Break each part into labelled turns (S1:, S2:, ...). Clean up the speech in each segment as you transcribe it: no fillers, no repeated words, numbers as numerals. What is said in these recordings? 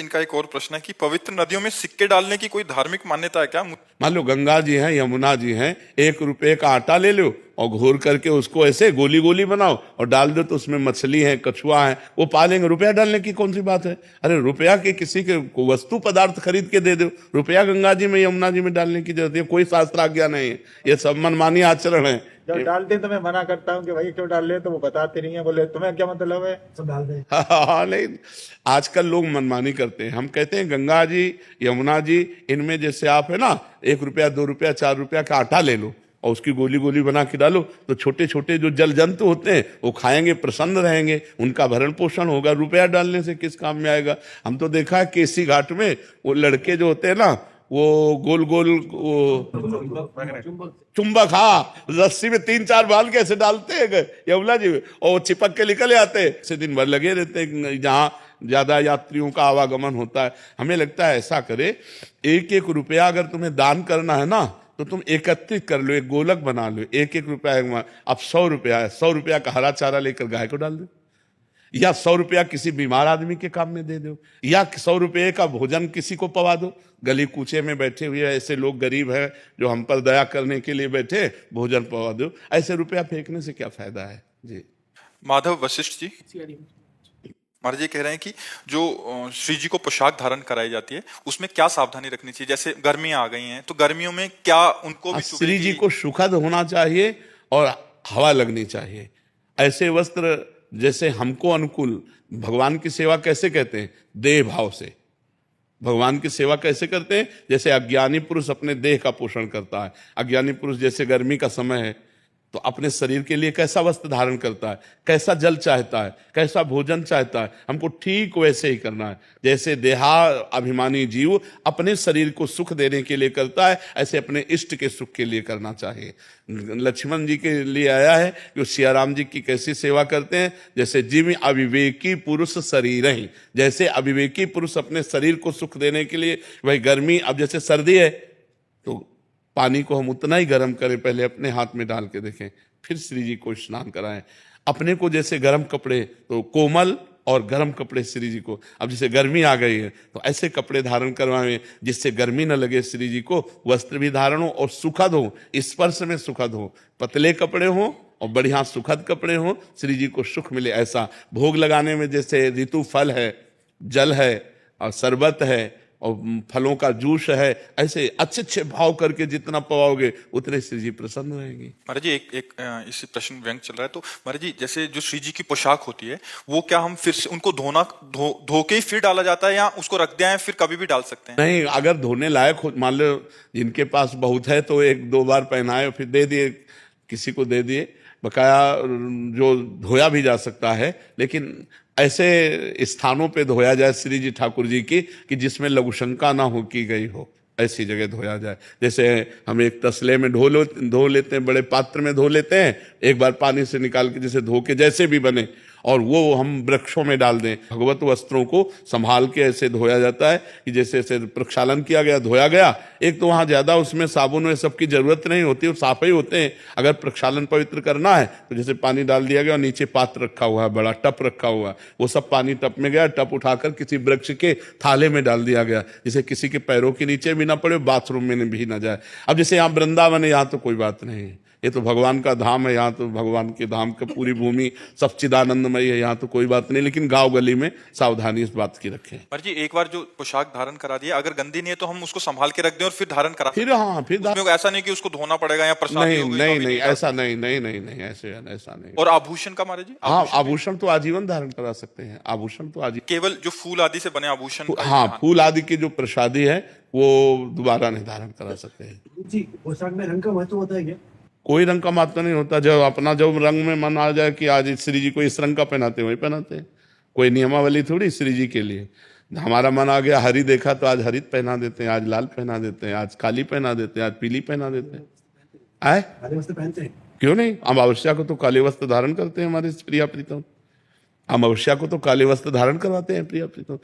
S1: इनका एक और प्रश्न है कि पवित्र नदियों में सिक्के डालने की कोई धार्मिक मान्यता है क्या?
S2: मान लो गंगा जी हैं, यमुना जी हैं, 1 रुपए का आटा ले लो और घोर करके उसको ऐसे गोली गोली बनाओ और डाल दो, तो उसमें मछली है, कछुआ है, वो पालेंगे। रुपया डालने की कौन सी बात है? अरे रुपया के किसी के वस्तु पदार्थ खरीद के दे दो, रुपया गंगा जी में यमुना जी में डालने की जरूरत है? कोई शास्त्र आज्ञा नहीं है, ये सब मनमानी आचरण है।
S3: जब डालते हैं तो मैं मना करता हूँ कि भाई क्यों डाल रहे, तो वो बताते नहीं है, बोले तुम्हें क्या मतलब है, सब डाल दे।
S2: हाँ नहीं, आजकल लोग मनमानी करते हैं। हम कहते हैं गंगा जी, यमुना जी, इनमें जैसे आप है ना 1 रुपया, 2 रुपया, 4 रुपया का आटा ले लो और उसकी गोली गोली बना के डालो, तो छोटे छोटे जो जल जंतु होते हैं वो खाएंगे, प्रसन्न रहेंगे, उनका भरण पोषण होगा। रुपया डालने से किस काम में आएगा? हम तो देखा है केसी घाट में वो लड़के जो होते हैं ना, वो गोल गोल वो चुंबक, हाँ, रस्सी में 3-4 बाल कैसे डालते हैं यमुना जी में, और वो चिपक के निकल आते हैं। से दिन भर लगे रहते हैं जहाँ ज्यादा यात्रियों का आवागमन होता है। हमें लगता है ऐसा करे, 1-1 रुपया अगर तुम्हें दान करना है ना, तो तुम एकत्रित कर लो, एक गोलक बना लो, 1-1 रुपया। अब 100 रुपया है, 100 रुपया का हरा चारा लेकर गाय को डाल दो, या 100 रुपया किसी बीमार आदमी के काम में दे दो, या 100 रुपये का भोजन किसी को पवा दो। गली कूचे में बैठे हुए ऐसे लोग गरीब हैं जो हम पर दया करने के लिए बैठे, भोजन पवा दो। ऐसे रुपया फेंकने से क्या फायदा है जी।
S1: माधव वशिष्ठ जी, महाराज जी कह रहे हैं कि जो श्री जी को पोशाक धारण कराई जाती है उसमें क्या सावधानी रखनी चाहिए? जैसे गर्मियां आ गई हैं तो गर्मियों में क्या उनको भी
S2: श्री जी को सुखद होना चाहिए और हवा लगनी चाहिए। ऐसे वस्त्र जैसे हमको अनुकूल, भगवान की सेवा कैसे कहते हैं? देह भाव से। भगवान की सेवा कैसे करते हैं? जैसे अज्ञानी पुरुष अपने देह का पोषण करता है। अज्ञानी पुरुष जैसे गर्मी का समय है तो अपने शरीर के लिए कैसा वस्त्र धारण करता है, कैसा जल चाहता है, कैसा भोजन चाहता है, हमको ठीक वैसे ही करना है। जैसे देहा अभिमानी जीव अपने शरीर को सुख देने के लिए करता है, ऐसे अपने इष्ट के सुख के लिए करना चाहिए। लक्ष्मण जी के लिए आया है कि सियाराम जी की कैसी सेवा करते हैं, जैसे जिम अविवेकी पुरुष शरीर ही, जैसे अविवेकी पुरुष अपने शरीर को सुख देने के लिए, वही गर्मी, अब जैसे सर्दी है तो पानी को हम उतना ही गर्म करें, पहले अपने हाथ में डाल के देखें, फिर श्री जी को स्नान कराएं। अपने को जैसे गर्म कपड़े, तो कोमल और गर्म कपड़े श्री जी को, अब जैसे गर्मी आ गई है तो ऐसे कपड़े धारण करवाएं जिससे गर्मी न लगे श्री जी को। वस्त्र भी धारण हो और सुखद हो, स्पर्श में सुखद हो, पतले कपड़े हो और बढ़िया सुखद कपड़े हो, श्री जी को सुख मिले ऐसा। भोग लगाने में जैसे ऋतु फल है, जल है और शरबत है और फलों का जूस है, ऐसे अच्छे अच्छे भाव करके जितना पवाओगे उतने श्री जी प्रसन्न रहेंगे।
S1: महाराज जी एक इसी प्रश्न व्यंग चल रहा है, तो महाराज जी जैसे जो श्री जी की पोशाक होती है वो क्या हम फिर से उनको धो के ही फिर डाला जाता है या उसको रख दिया है फिर कभी भी डाल सकते हैं?
S2: नहीं, अगर धोने लायक हो, मान लो जिनके पास बहुत है तो 1-2 बार पहनाए फिर दे दिए, किसी को दे दिए, बकाया जो धोया भी जा सकता है। लेकिन ऐसे स्थानों पे धोया जाए श्री जी ठाकुर जी की कि जिसमें लघुशंका ना हो की गई हो, ऐसी जगह धोया जाए। जैसे हम एक तसले में धो लेते हैं, बड़े पात्र में धो लेते हैं, एक बार पानी से निकाल के जैसे धो के जैसे भी बने, और वो हम वृक्षों में डाल दें। भगवत वस्त्रों को संभाल के ऐसे धोया जाता है कि जैसे ऐसे प्रक्षालन किया गया, धोया गया। एक तो वहाँ ज्यादा उसमें साबुन वे सब की जरूरत नहीं होती, वो साफ ही होते हैं। अगर प्रक्षालन पवित्र करना है तो जैसे पानी डाल दिया गया और नीचे पात्र रखा हुआ है, बड़ा टप रखा हुआ है, वो सब पानी टप में गया, टप उठाकर किसी वृक्ष के थाले में डाल दिया गया, जिसे किसी के पैरों के नीचे भी ना पड़े, बाथरूम में भी ना जाए। अब जैसे यहाँ वृंदावन है, यहाँ तो कोई बात नहीं है, ये तो भगवान का धाम है, यहाँ तो भगवान के धाम का पूरी भूमि सच्चिदानंदमयी है, यहाँ तो कोई बात नहीं। लेकिन गांव गली में सावधानी इस बात की रखें।
S1: पर जी एक बार जो पोशाक धारण करा दिया, अगर गंदी नहीं है तो हम उसको संभाल के रख दें और फिर धारण करा,
S2: फिर हाँ, फिर
S1: ऐसा नहीं कि उसको धोना पड़ेगा या प्रसाद
S2: नहीं नहीं नहीं, ऐसा नहीं नहीं नहीं नहीं, ऐसा नहीं।
S1: और आभूषण का महाराज जी?
S2: हाँ, आभूषण तो आजीवन धारण करा सकते हैं, आभूषण तो आजीवन।
S1: केवल जो फूल आदि से बने आभूषण?
S2: हाँ, फूल आदि की जो प्रसादी है वो दोबारा नहीं धारण करा सकते हैं
S3: जी। पोशाक में रंग का महत्व होता है क्या?
S2: कोई रंग का महत्व नहीं होता। जब अपना जब रंग में मन आ जाए कि आज श्री जी को इस रंग का पहनाते वही पहनाते हैं, कोई नियमावली थोड़ी श्री जी के लिए। हमारा मन आ गया हरी देखा तो आज हरित पहना देते हैं, आज लाल पहना देते हैं, आज काली पहना देते हैं, आज पीली पहना देते हैं। आए
S3: काले वस्त्र पहनते हैं?
S2: क्यों नहीं, अमावस्या को तो काले वस्त्र धारण करते हैं हमारे प्रिया प्रीतम, अमावस्या को तो काले वस्त्र धारण करवाते हैं प्रिया प्रीतम।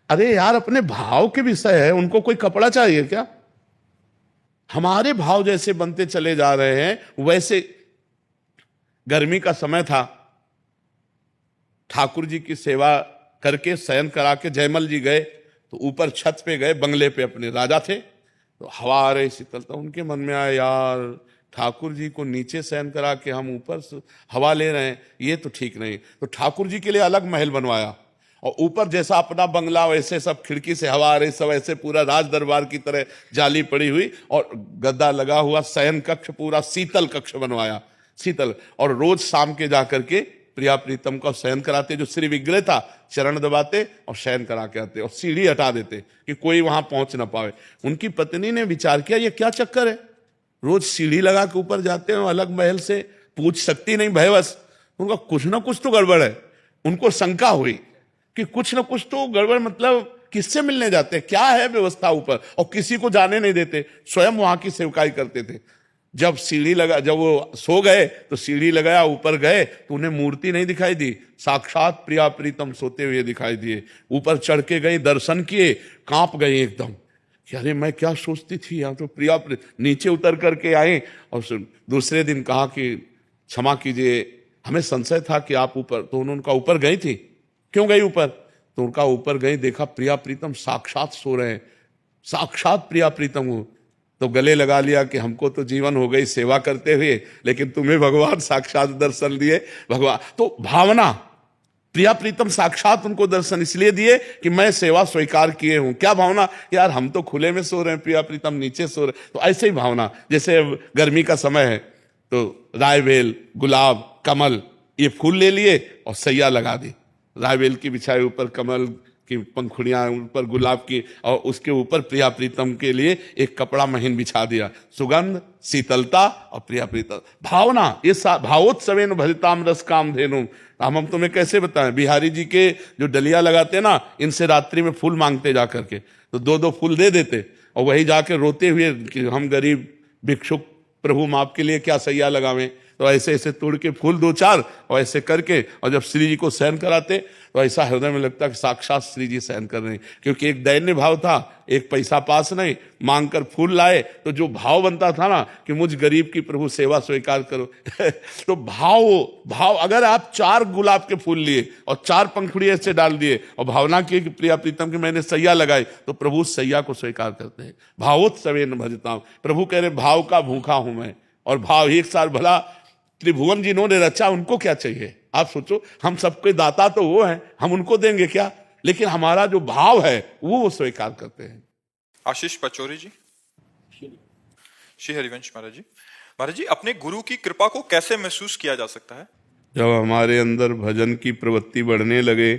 S2: अरे यार, अपने भाव के विषय है, उनको कोई कपड़ा चाहिए क्या? हमारे भाव जैसे बनते चले जा रहे हैं वैसे। गर्मी का समय था, ठाकुर जी की सेवा करके शयन करा के जयमल जी गए तो ऊपर छत पे गए, बंगले पे अपने राजा थे, तो हवा आ रही शीतलता, उनके मन में आया यार ठाकुर जी को नीचे शयन करा के हम ऊपर से हवा ले रहे हैं, ये तो ठीक नहीं। तो ठाकुर जी के लिए अलग महल बनवाया और ऊपर जैसा अपना बंगला वैसे सब खिड़की से हवा आ रही, सब ऐसे पूरा राज दरबार की तरह जाली पड़ी हुई और गद्दा लगा हुआ शयन कक्ष, पूरा शीतल कक्ष बनवाया, शीतल। और रोज शाम के जाकर के प्रिया प्रीतम का शयन कराते, जो श्री विग्रह था चरण दबाते और शयन करा के आते और सीढ़ी हटा देते कि कोई वहां पहुंच ना पावे। उनकी पत्नी ने विचार किया ये क्या चक्कर है, रोज सीढ़ी लगा के ऊपर जाते हैं, अलग महल से पूछ सकती नहीं भयवश। उनका कुछ ना कुछ तो गड़बड़ है। उनको शंका हुई कि कुछ ना कुछ तो गड़बड़, मतलब किससे मिलने जाते हैं, क्या है व्यवस्था ऊपर, और किसी को जाने नहीं देते, स्वयं वहां की सेवकाई करते थे। जब सीढ़ी लगा, जब वो सो गए तो सीढ़ी लगाया, ऊपर गए तो उन्हें मूर्ति नहीं दिखाई दी, साक्षात प्रिया प्रीतम सोते हुए दिखाई दिए। ऊपर चढ़ के गए, दर्शन किए, कांप गए एकदम कि अरे मैं क्या सोचती थी, यहाँ तो प्रिया नीचे उतर करके आए। और दूसरे दिन कहा कि क्षमा कीजिए, हमें संशय था कि आप ऊपर, तो उनका ऊपर गई थी, क्यों गई ऊपर, तो उनका ऊपर गई, देखा प्रिया प्रीतम साक्षात सो रहे हैं, साक्षात प्रिया प्रीतम हो। तो गले लगा लिया कि हमको तो जीवन हो गई सेवा करते हुए, लेकिन तुम्हें भगवान साक्षात दर्शन दिए। भगवान तो भावना, प्रिया प्रीतम साक्षात उनको दर्शन इसलिए दिए कि मैं सेवा स्वीकार किए हूं। क्या भावना, यार हम तो खुले में सो रहे हैं, प्रिया प्रीतम नीचे सो रहे। तो ऐसे ही भावना, जैसे गर्मी का समय है तो रायबेल, गुलाब, कमल, ये फूल ले लिए और सैया लगा दी, रायबेल की बिछाए, ऊपर कमल की पंखुड़ियां, ऊपर गुलाब की, और उसके ऊपर प्रिया प्रीतम के लिए एक कपड़ा महीन बिछा दिया। सुगंध, शीतलता और प्रिया प्रीतम भावना, ये भावोत्सवेन भजताम रस काम धेनु। हम तुम्हें कैसे बताएं, बिहारी जी के जो डलिया लगाते ना, इनसे रात्रि में फूल मांगते जा करके, तो दो दो फूल दे देते और वही जाके रोते हुए कि हम गरीब भिक्षुक, प्रभु हम आपके लिए क्या सैया लगावें। तो ऐसे ऐसे तोड़ के फूल दो चार और ऐसे करके, और जब श्री जी को शयन कराते तो ऐसा हृदय में लगता कि साक्षात श्री जी शयन कर रहे हैं। क्योंकि एक दैन्य भाव था, एक पैसा पास नहीं, मांग कर फूल लाए, तो जो भाव बनता था ना कि मुझ गरीब की प्रभु सेवा स्वीकार करो तो भाव अगर आप 4 गुलाब के फूल लिए और 4 पंखुड़ी ऐसे डाल दिए और भावना की कि प्रिया प्रीतम की मैंने सैया लगाई, तो प्रभु सैया को स्वीकार करते हैं। भावोत्सवेन भजताम, प्रभु कह रहे भाव का भूखा हूं मैं, और भाव एक साल भला त्रिभुवन जिन्होंने रचा उनको क्या चाहिए। आप सोचो, हम सबके दाता तो वो हैं, हम उनको देंगे क्या, लेकिन हमारा जो भाव है वो स्वीकार करते हैं।
S1: आशीष पचौरी जी। श्री हरिवंश महाराज जी, अपने गुरु की कृपा को कैसे महसूस किया जा सकता है?
S2: जब हमारे अंदर भजन की प्रवृत्ति बढ़ने लगे,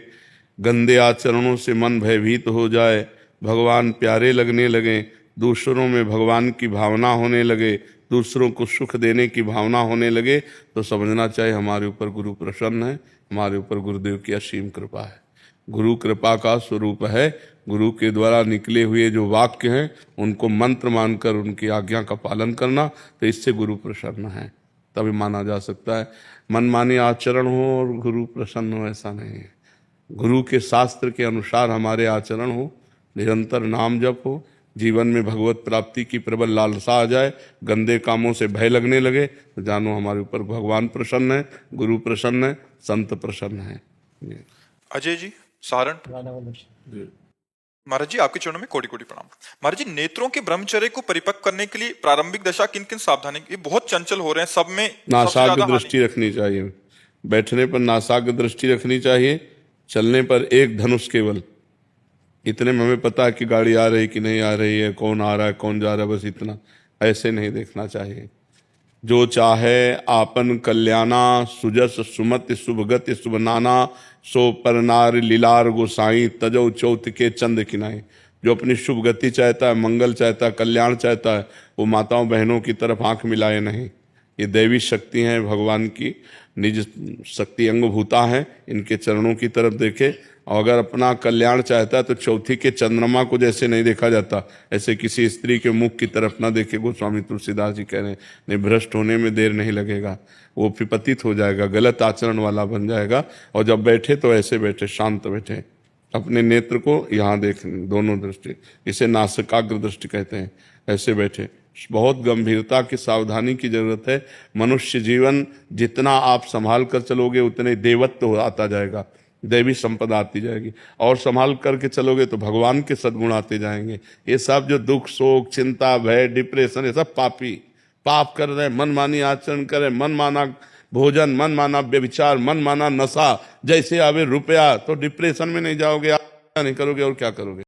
S2: गंदे आचरणों से मन भयभीत हो जाए, भगवान प्यारे लगने लगे, दूसरों में भगवान की भावना होने लगे, दूसरों को सुख देने की भावना होने लगे, तो समझना चाहिए हमारे ऊपर गुरु प्रसन्न है, हमारे ऊपर गुरुदेव की असीम कृपा है। गुरु कृपा का स्वरूप है गुरु के द्वारा निकले हुए जो वाक्य हैं उनको मंत्र मानकर उनकी आज्ञा का पालन करना, तो इससे गुरु प्रसन्न है, तभी माना जा सकता है। मनमानी आचरण हो और गुरु प्रसन्न हो, ऐसा नहीं है। गुरु के शास्त्र के अनुसार हमारे आचरण हो, निरंतर नाम जप हो, जीवन में भगवत प्राप्ति की प्रबल लालसा आ जाए, गंदे कामों से भय लगने लगे, तो जानो हमारे ऊपर भगवान प्रसन्न है, गुरु प्रसन्न है, संत प्रसन्न है।
S1: अजय जी सारण। महाराज जी, आपके चरणों में कोटि कोटि प्रणाम। महाराज जी, नेत्रों के ब्रह्मचर्य को परिपक्व करने के लिए प्रारंभिक दशा किन किन सावधानी, ये बहुत चंचल हो रहे हैं, सब में
S2: नासाग्र दृष्टि रखनी चाहिए, बैठने पर नासाग्र दृष्टि रखनी चाहिए, चलने पर एक धनुष केवल, इतने में हमें पता है कि गाड़ी आ रही कि नहीं आ रही है, कौन आ रहा है कौन जा रहा है, बस इतना, ऐसे नहीं देखना चाहिए। जो चाहे आपन कल्याणा, सुजस सुमति शुभगति शुभ नाना, सो परनार लीलार गोसाई, तजो चौथ के चंद किनाई। जो अपनी शुभ गति चाहता है, मंगल चाहता है, कल्याण चाहता है, वो माताओं बहनों की तरफ आंख मिलाए नहीं। ये दैवी शक्ति हैं, भगवान की निज शक्ति अंगभूता है, इनके चरणों की तरफ देखे। और अगर अपना कल्याण चाहता है तो चौथी के चंद्रमा को जैसे नहीं देखा जाता, ऐसे किसी स्त्री के मुख की तरफ ना देखे। गोस्वामी तुलसीदास जी कह रहे हैं, नहीं भ्रष्ट होने में देर नहीं लगेगा, वो विपतित हो जाएगा, गलत आचरण वाला बन जाएगा। और जब बैठे तो ऐसे बैठे, शांत बैठे, अपने नेत्र को यहाँ देख, दोनों दृष्टि, इसे नासिकाग्र दृष्टि कहते हैं, ऐसे बैठे। बहुत गंभीरता की सावधानी की जरूरत है। मनुष्य जीवन जितना आप संभाल कर चलोगे उतने देवत्व आता जाएगा। दैवी संपदा आती जाएगी, और संभाल करके चलोगे तो भगवान के सद्गुण आते जाएंगे। ये सब जो दुख, शोक, चिंता, भय, डिप्रेशन, ये सब पापी पाप कर रहे, मनमानी आचरण करे, मनमाना भोजन, मनमाना व्यभिचार, मनमाना नशा, जैसे आवे रुपया, तो डिप्रेशन में नहीं जाओगे, नहीं करोगे और क्या करोगे।